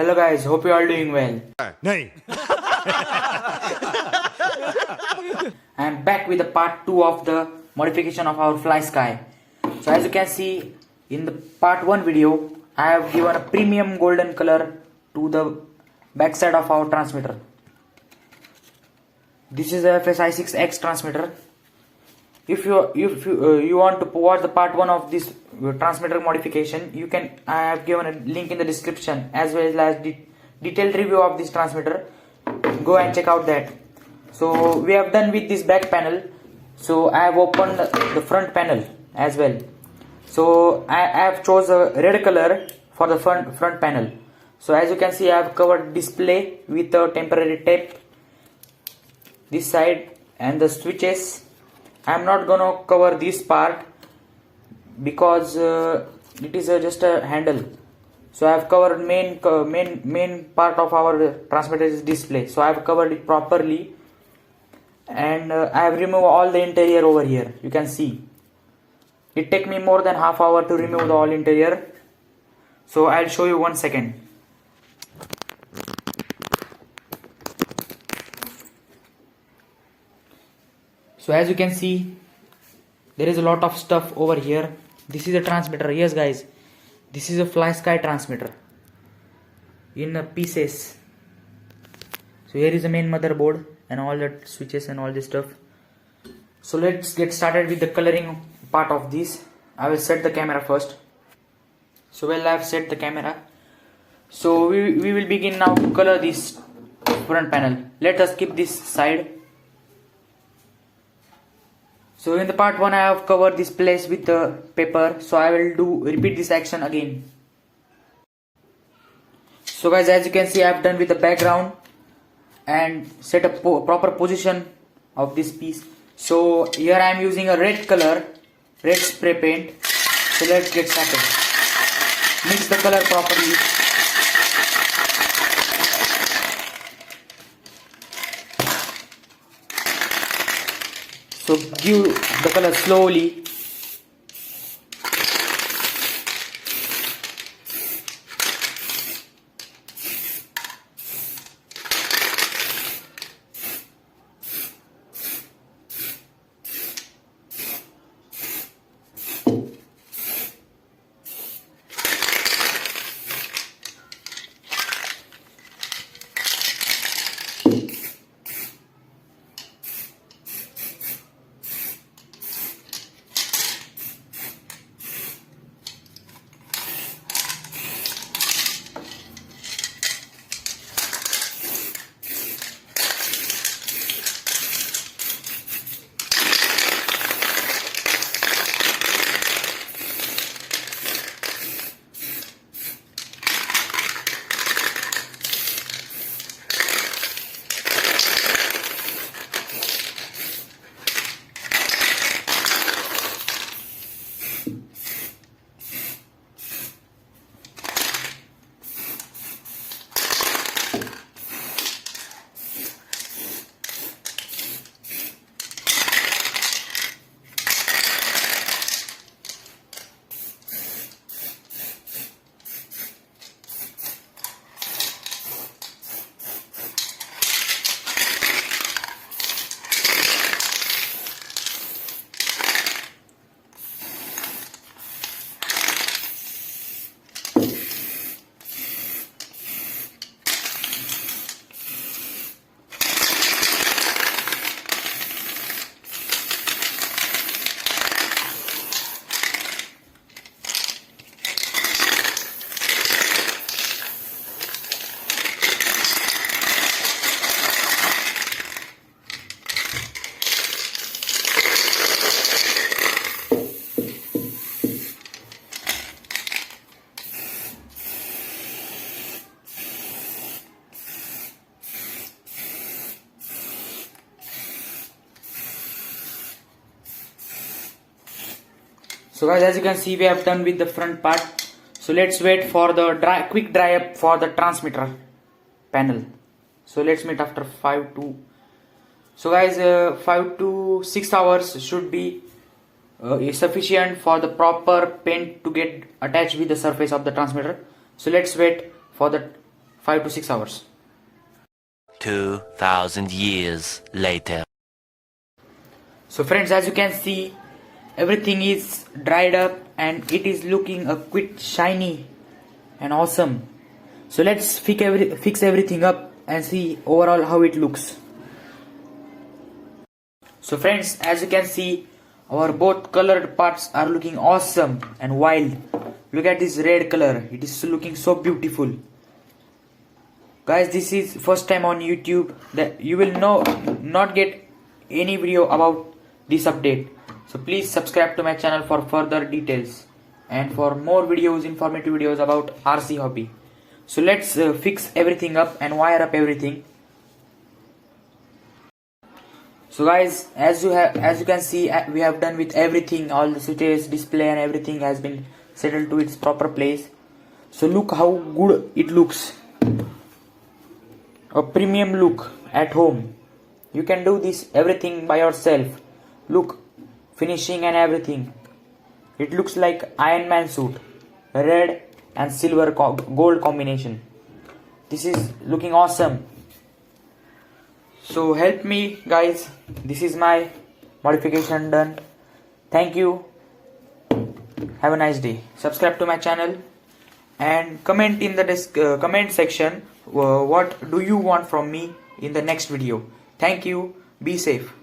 Hello guys, hope you all doing well. नहीं I am back with the part 2 of the modification of our Flysky. So as you can see in the part 1 video, I have given a premium golden color to the back side of our transmitter. This is a fsi6x transmitter. If you want to watch the part 1 of this transmitter modification, you can. I have given a link in the description as well as detailed review of this transmitter. Go and check out that. So we have done with this back panel. So I have opened the front panel as well. So I have chose a red color for the front panel. So as you can see, I have covered display with a temporary tape this side and the switches. I am not gonna cover this part because it is just a handle. So I have covered main part of our transmitter's display. So I have covered it properly, and I have removed all the interior over here. You can see it take me more than half hour to remove the all interior. So I'll show you 1 second. So as you can see, there is a lot of stuff over here. This is a transmitter. Yes guys, this is a Flysky transmitter in pieces. So here is the main motherboard and all the switches and all this stuff. So let's get started with the coloring part of this. I will set the camera first. So I have set the camera. So we will begin now to color this front panel. Let us keep this side. So in the part 1 I have covered this place with the paper, so I will repeat this action again. So guys, as you can see, I have done with the background and set a proper position of this piece. So here I am using a red color, red spray paint. So let's get started. Mix the color properly. So give the color slowly. So guys, as you can see, we have done with the front part. So let's wait for the quick dry up for the transmitter panel. So let's meet after 5 to. So guys, 5 to 6 hours should be is sufficient for the proper paint to get attached with the surface of the transmitter. So let's wait for the 5 to 6 hours. 2,000 years later. So friends, as you can see, everything is dried up and it is looking a quite shiny and awesome. So let's fix everything up and see overall how it looks. So friends, as you can see, our both colored parts are looking awesome and wild. Look at this red color, it is looking so beautiful. Guys, this is first time on YouTube that you will not get any video about this update. So please subscribe to my channel for further details and for more videos, informative videos about RC hobby. So let's fix everything up and wire up everything. So guys, as you can see, we have done with everything. All the switches, display and everything has been settled to its proper place. So look how good it looks. A premium look at home. You can do this everything by yourself. Look, finishing and everything. It looks like Iron Man suit, red and silver gold combination. This is looking awesome. So help me guys. This is my modification done. Thank you. Have a nice day. Subscribe to my channel and comment in the comment section what do you want from me in the next video. Thank you. Be safe.